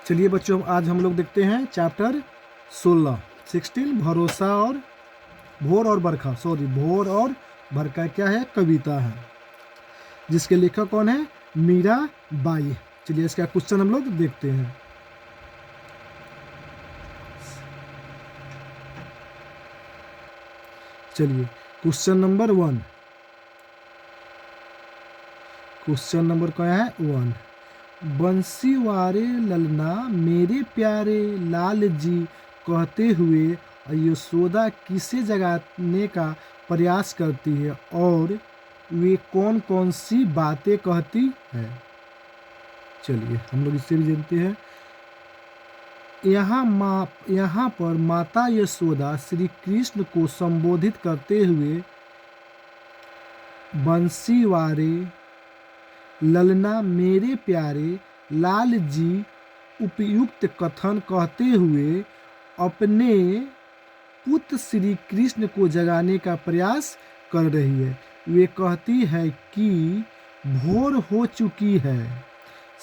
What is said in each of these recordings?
चलिए बच्चों, आज हम लोग देखते हैं चैप्टर 16 भरोसा और भोर और बरखा। भोर और बरखा क्या है? कविता है, जिसके लेखक कौन है? मीरा बाई। चलिए इसका क्वेश्चन हम लोग देखते हैं। चलिए क्वेश्चन नंबर 1। क्वेश्चन नंबर क्या है? 1। बंसी वारे ललना मेरे प्यारे लाल जी कहते हुए यशोदा किसे जगाने का प्रयास करती है और वे कौन कौन सी बातें कहती है? चलिए हम लोग इससे भी जानते हैं। यहाँ पर माता यशोदा श्री कृष्ण को संबोधित करते हुए बंसी वारे ललना मेरे प्यारे लाल जी उपयुक्त कथन कहते हुए अपने पुत्र श्री कृष्ण को जगाने का प्रयास कर रही है। वे कहती है कि भोर हो चुकी है,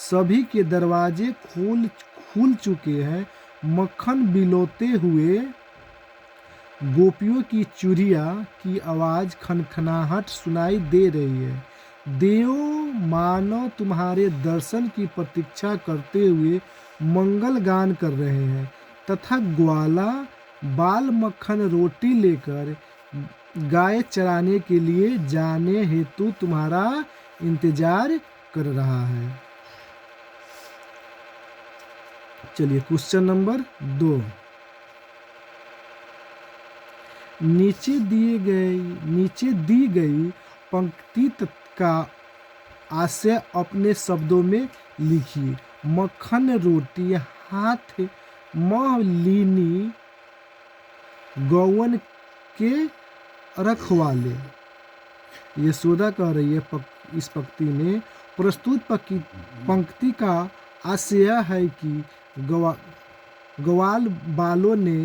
सभी के दरवाजे खुल चुके हैं, मक्खन बिलोते हुए गोपियों की चूड़िया की आवाज़ खनखनाहट सुनाई दे रही है। देव मानव तुम्हारे दर्शन की प्रतीक्षा करते हुए मंगल गान कर रहे हैं तथा ग्वाला बाल मक्खन रोटी लेकर गाय चराने के लिए जाने हेतु तुम्हारा इंतजार कर रहा है। चलिए क्वेश्चन नंबर 2। नीचे दी गई पंक्ति का आशय अपने शब्दों में लिखिए। मक्खन रोटी हाथ मलिनी गौवन के रखवाले। यशोदा कह रही है इस पंक्ति में प्रस्तुत पंक्ति का आशय है कि ग्वाल बालों ने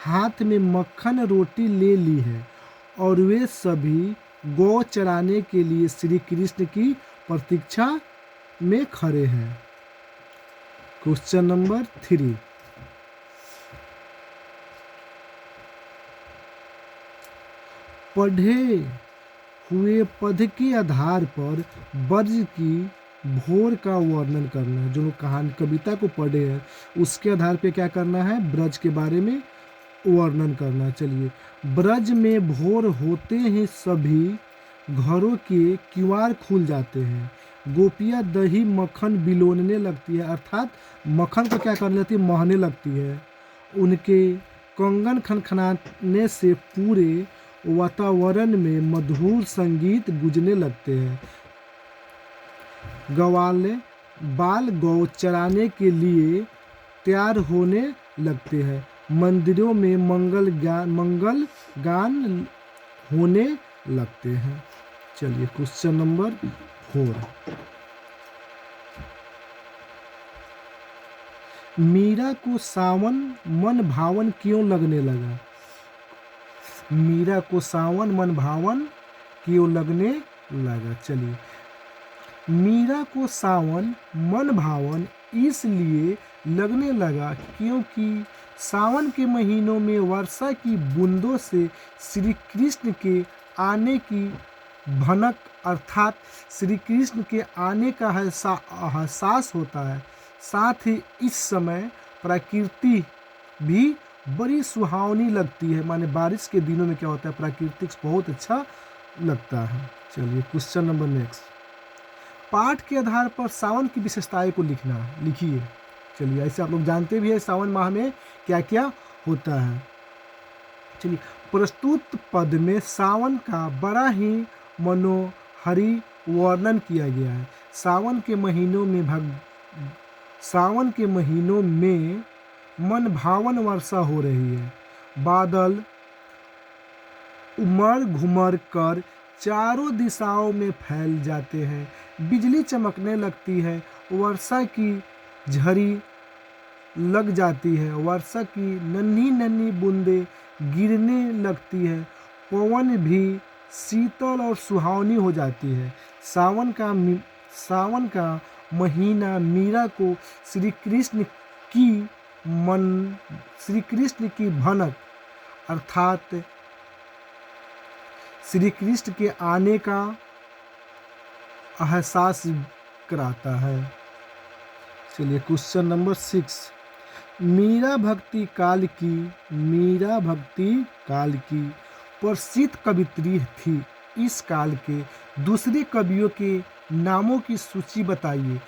हाथ में मक्खन रोटी ले ली है और वे सभी गौ चराने के लिए श्री कृष्ण की प्रतीक्षा में खड़े हैं। Question number 3। पढ़े हुए पद के आधार पर ब्रज की भोर का वर्णन करना है। जो लोग कहानी कविता को पढ़े हैं उसके आधार पे क्या करना है? ब्रज के बारे में वर्णन करना। चलिए, ब्रज में भोर होते ही सभी घरों के किवाड़ खुल जाते हैं, गोपियाँ दही मक्खन बिलोने लगती है, अर्थात मक्खन को क्या करने लगती है? महने लगती है। उनके कंगन खनखनाने से पूरे वातावरण में मधुर संगीत गूंजने लगते हैं। गवाले बाल गौ चराने के लिए तैयार होने लगते हैं। मंदिरों में मंगल गान होने लगते हैं। चलिए क्वेश्चन नंबर 4। मीरा को सावन मन भावन क्यों लगने लगा? मीरा को सावन मन भावन क्यों लगने लगा? चलिए, मीरा को सावन मन भावन इसलिए लगने लगा क्योंकि सावन के महीनों में वर्षा की बूंदों से श्री कृष्ण के आने की भनक अर्थात श्री कृष्ण के आने का एहसास होता है। साथ ही इस समय प्रकृति भी बड़ी सुहावनी लगती है। माने बारिश के दिनों में क्या होता है? प्रकृति बहुत अच्छा लगता है। चलिए क्वेश्चन नंबर नेक्स्ट। पाठ के आधार पर सावन की विशेषताएं को लिखिए। चलिए, ऐसे आप लोग जानते भी हैं सावन माह में क्या क्या होता है। चलिए, प्रस्तुत पद में सावन का बड़ा ही मनोहरी वर्णन किया गया है। सावन के महीनों में मन भावन वर्षा हो रही है। बादल उमड़ घुमड़ कर चारों दिशाओं में फैल जाते हैं, बिजली चमकने लगती है, वर्षा की झड़ी लग जाती है, वर्षा की नन्ही नन्ही बूंदें गिरने लगती है, पवन भी शीतल और सुहावनी हो जाती है। सावन का महीना मीरा को श्री कृष्ण की भनक अर्थात श्री कृष्ण के आने का एहसास कराता है। चलिए क्वेश्चन नंबर 6, मीरा भक्ति काल की प्रसिद्ध कवित्री थी। इस काल के दूसरे कवियों के नामों की सूची बताइए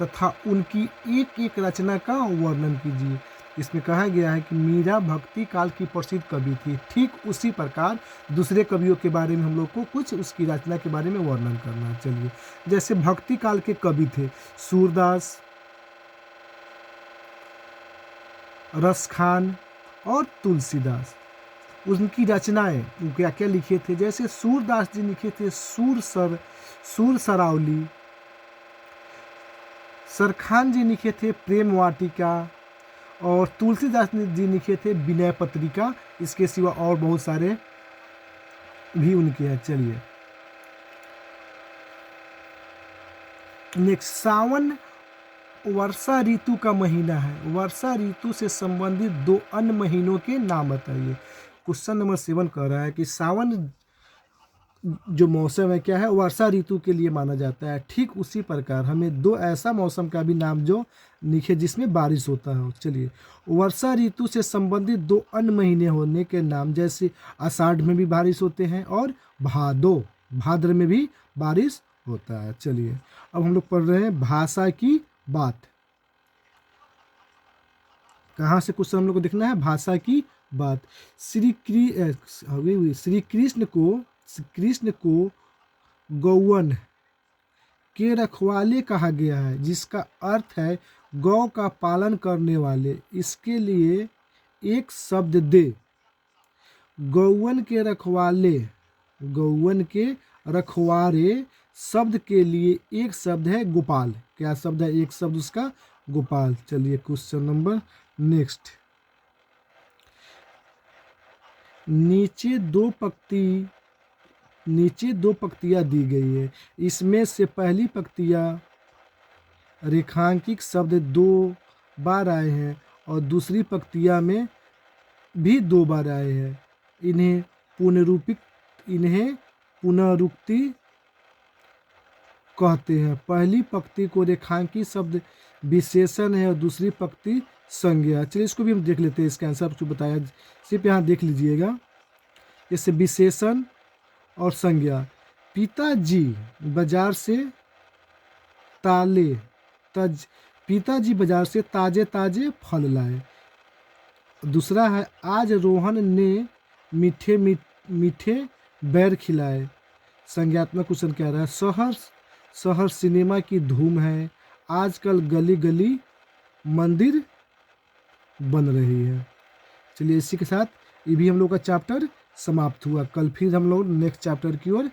तथा उनकी एक एक रचना का वर्णन कीजिए। इसमें कहा गया है कि मीरा भक्ति काल की प्रसिद्ध कवि थी, ठीक उसी प्रकार दूसरे कवियों के बारे में हम लोग को कुछ उसकी रचना के बारे में वर्णन करना। चलिए, जैसे भक्ति काल के कवि थे सूरदास, रसखान और तुलसीदास। उनकी रचनाएं क्या क्या लिखे थे, जैसे सूरदास जी लिखे थे सूर सरावली, सरखान जी लिखे थे प्रेम वाटिका और तुलसीदास जी लिखे थे विनय पत्रिका। इसके सिवा और बहुत सारे भी उनके हैं। चलिए नेक्स्ट, सावन वर्षा ऋतु का महीना है। वर्षा ऋतु से संबंधित 2 अन्य महीनों के नाम बताइए। क्वेश्चन नंबर 7 कह रहा है कि सावन जो मौसम है क्या है, वर्षा ऋतु के लिए माना जाता है। ठीक उसी प्रकार हमें 2 ऐसा मौसम का भी नाम जो लिखे जिसमें बारिश होता है। चलिए, वर्षा ऋतु से संबंधित 2 अन्य महीने होने के नाम, जैसे आषाढ़ में भी बारिश होते हैं और भाद्र में भी बारिश होता है। चलिए अब हम लोग पढ़ रहे हैं भाषा की बात। कहाँ से क्वेश्चन हम लोग को देखना है, भाषा की बात। श्री कृष्ण को गौवन के रखवाले कहा गया है, जिसका अर्थ है गौ का पालन करने वाले। इसके लिए एक शब्द दे। गौवन के रखवारे शब्द के लिए एक शब्द है गोपाल। क्या शब्द है, एक शब्द उसका गोपाल। चलिए क्वेश्चन नंबर नेक्स्ट, नीचे दो पंक्तियाँ दी गई है। इसमें से पहली पंक्तियाँ रेखांकित शब्द 2 बार आए हैं और दूसरी पंक्तियाँ में भी 2 बार आए हैं। इन्हें पुनरुक्ति कहते हैं। पहली पंक्ति को रेखांकित शब्द विशेषण है और दूसरी पंक्ति संज्ञा। चलिए इसको भी हम देख लेते हैं, इसका आंसर जो बताया सिर्फ यहाँ देख लीजिएगा। जैसे विशेषण और संज्ञा, पिताजी बाजार से ताजे फल लाए। दूसरा है आज रोहन ने मीठे बैर खिलाए। संज्ञात्मक क्वेश्चन कह रहा है शहर सिनेमा की धूम है, आजकल गली गली मंदिर बन रही है। चलिए इसी के साथ ये भी हम लोग का चैप्टर समाप्त हुआ। कल फिर हम लोग नेक्स्ट चैप्टर की ओर